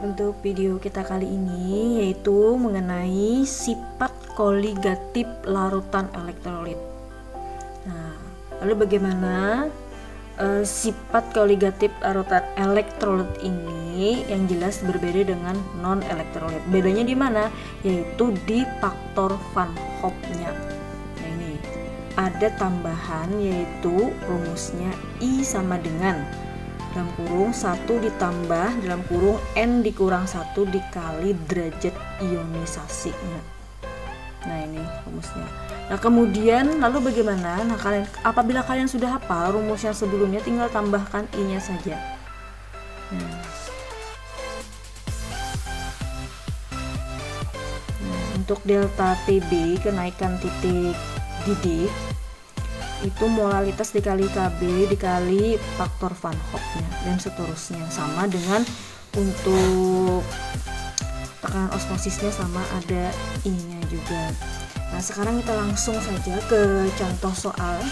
Untuk video kita kali ini yaitu mengenai sifat koligatif larutan elektrolit. Nah, lalu bagaimana sifat koligatif larutan elektrolit ini yang jelas berbeda dengan non elektrolit. Bedanya di mana? Yaitu di faktor Van Hoff-nya. Nah, ini ada tambahan yaitu rumusnya I sama dengan dalam kurung 1 ditambah dalam kurung N dikurang 1 dikali derajat ionisasinya. Nah, ini rumusnya. Nah, kemudian lalu bagaimana? Nah, apabila kalian sudah hafal rumus yang sebelumnya, tinggal tambahkan I-nya saja. Nah, untuk delta TB, kenaikan titik didih, itu molalitas dikali KB dikali faktor Van Hoff-nya dan seterusnya. Sama dengan untuk tekanan osmosisnya, sama ada I-nya juga. Nah, sekarang kita langsung saja ke contoh soal.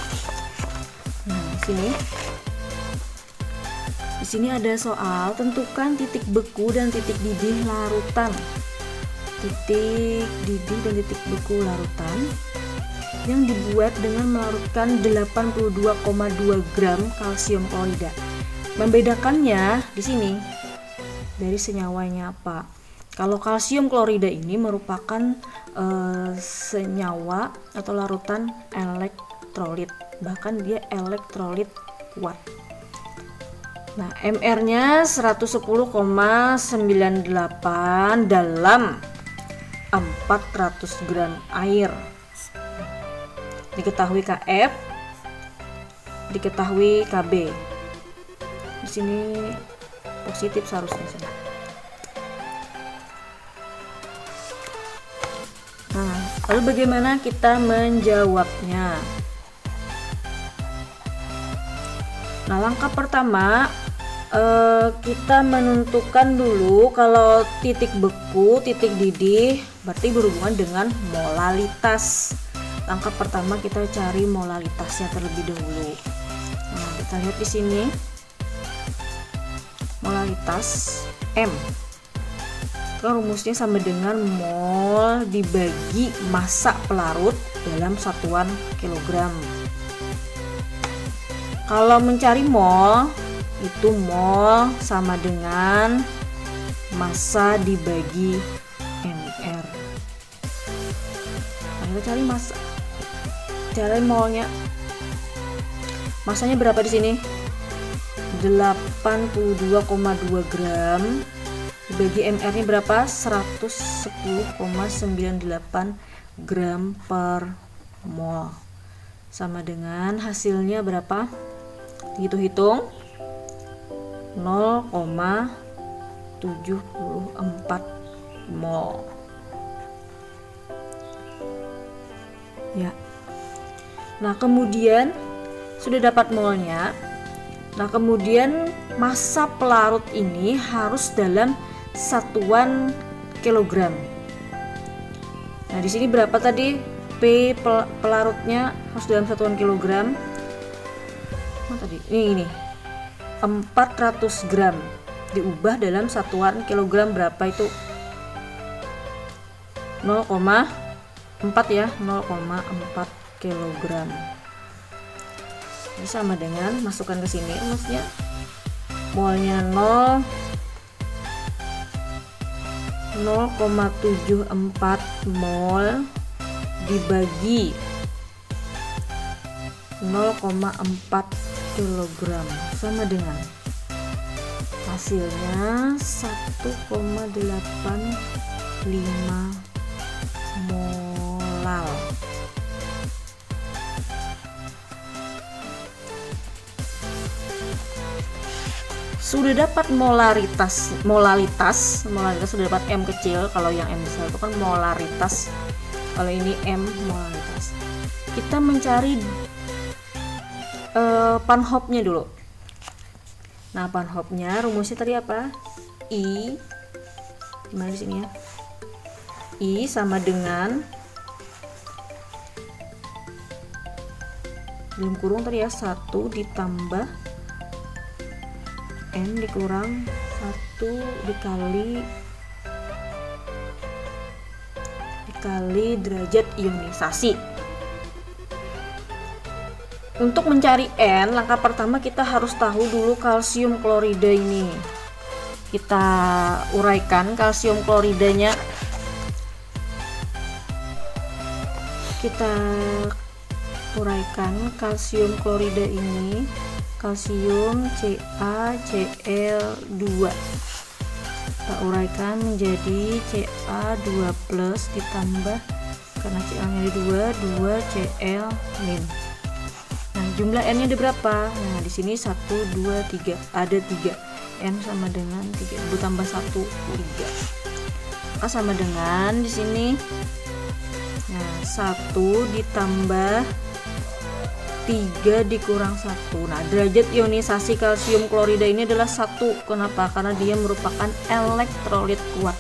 Nah, di sini ada soal, tentukan titik beku dan titik didih larutan. Titik didih dan titik beku larutan yang dibuat dengan melarutkan 82,2 gram kalsium klorida. Membedakannya di sini dari senyawanya apa? Kalau kalsium klorida ini merupakan senyawa atau larutan elektrolit, bahkan dia elektrolit kuat. Nah, MR-nya 110,98 dalam 400 gram air. Diketahui KF, diketahui KB. Di sini positif seharusnya. Nah, lalu bagaimana kita menjawabnya? Nah, langkah pertama kita menentukan dulu kalau titik beku, titik didih berarti berhubungan dengan molalitas. Langkah pertama kita cari molalitasnya terlebih dahulu. Nah, kita lihat di sini molalitas M. Kan rumusnya sama dengan mol dibagi massa pelarut dalam satuan kilogram. Kalau mencari mol, itu mol sama dengan massa dibagi mR. Nah, kita cari massa. Cari molnya. Masanya berapa di sini? 82,2 gram dibagi MR-nya berapa? 110,98 gram per mol. Sama dengan hasilnya berapa? Hitung-hitung 0,74 mol. Ya. Nah, kemudian sudah dapat molnya. Nah, kemudian massa pelarut ini harus dalam satuan kilogram. Nah, di sini berapa tadi? P pelarutnya harus dalam satuan kilogram. Nah, tadi ini 400 gram diubah dalam satuan kilogram berapa itu? 0,4 ya, 0,4 kilogram. Ini sama dengan masukkan ke sini rumusnya. Molnya 0,74 mol dibagi 0,4 kilogram sama dengan hasilnya 1,85 molal. Sudah dapat molalitas sudah dapat M kecil. Kalau yang M besar itu kan molaritas, kalau ini M molalitas. Kita mencari Van Hoff-nya dulu. Nah, Van Hoff-nya rumusnya tadi apa? I, gimana di sini ya? I sama dengan dalam kurung tadi ya 1 ditambah N dikurang 1 dikali derajat ionisasi. Untuk mencari N, langkah pertama kita harus tahu dulu kalsium klorida ini. Kita uraikan kalsium kloridanya. Kalsium klorida ini, kalsium CaCl2. Kita uraikan menjadi Ca2+ ditambah, karena Cl-nya ada 2 Cl-. Nah, jumlah N-nya ada berapa? Nah, di sini 1, 2, 3. Ada 3. N sama dengan 3. Tambah 1, 3. Maka sama dengan di sini. Nah, 1 ditambah 3 dikurang 1. Nah, derajat ionisasi kalsium klorida ini adalah 1. Kenapa? Karena dia merupakan elektrolit kuat.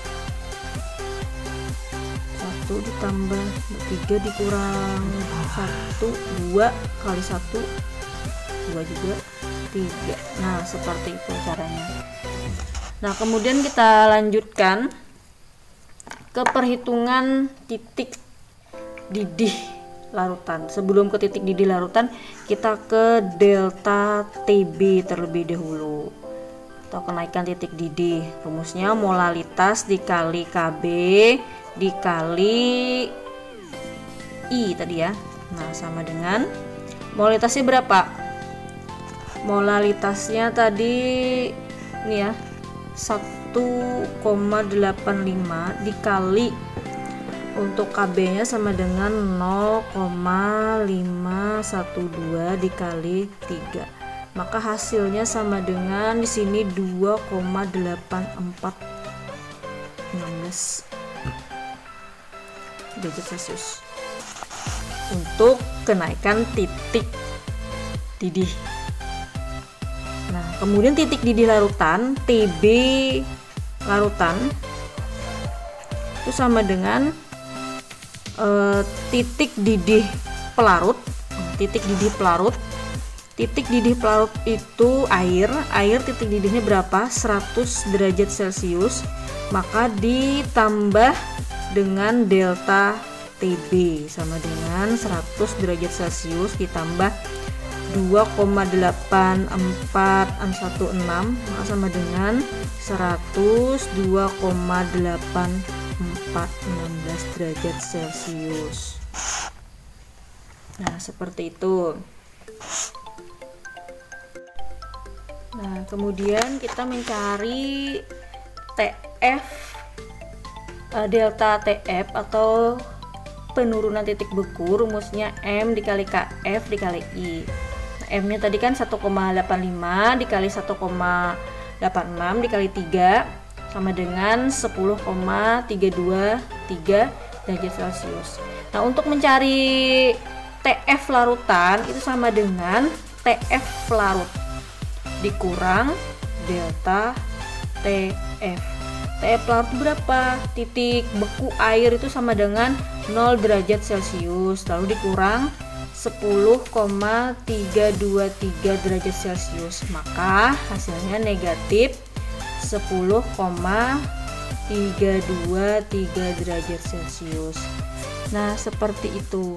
1 ditambah 3 dikurang 1, 2 kali 1, 2 juga 3. Nah, seperti itu caranya. Nah, kemudian kita lanjutkan ke perhitungan titik didih larutan. Sebelum ke titik didih larutan, kita ke delta TB terlebih dahulu, atau kenaikan titik didih. Rumusnya molalitas dikali KB dikali I tadi ya. Nah, sama dengan molalitasnya berapa? Molalitasnya tadi ini ya, 1,85 dikali, untuk KB nya sama dengan 0,512 dikali 3. Maka hasilnya sama dengan di sini 2,8416 derajat Celcius untuk kenaikan titik didih. Nah, kemudian titik didih larutan TB larutan itu sama dengan titik didih pelarut. Titik didih pelarut itu air titik didihnya berapa? 100 derajat Celcius, maka ditambah dengan delta TB sama dengan 100 derajat Celcius ditambah 2,84116, maka sama dengan 102,8416 derajat Celcius. Nah, seperti itu. Nah, kemudian kita mencari TF, delta TF atau penurunan titik beku. Rumusnya M dikali KF dikali I. Nah, M nya tadi kan 1,85 dikali 1,86 dikali 3 sama dengan 10,323 derajat Celcius. Nah, untuk mencari TF larutan itu sama dengan TF larut dikurang delta TF. TF larut berapa? Titik beku air itu sama dengan 0 derajat Celcius, lalu dikurang 10,323 derajat Celcius, maka hasilnya negatif 10,323 derajat Celcius. Nah, seperti itu.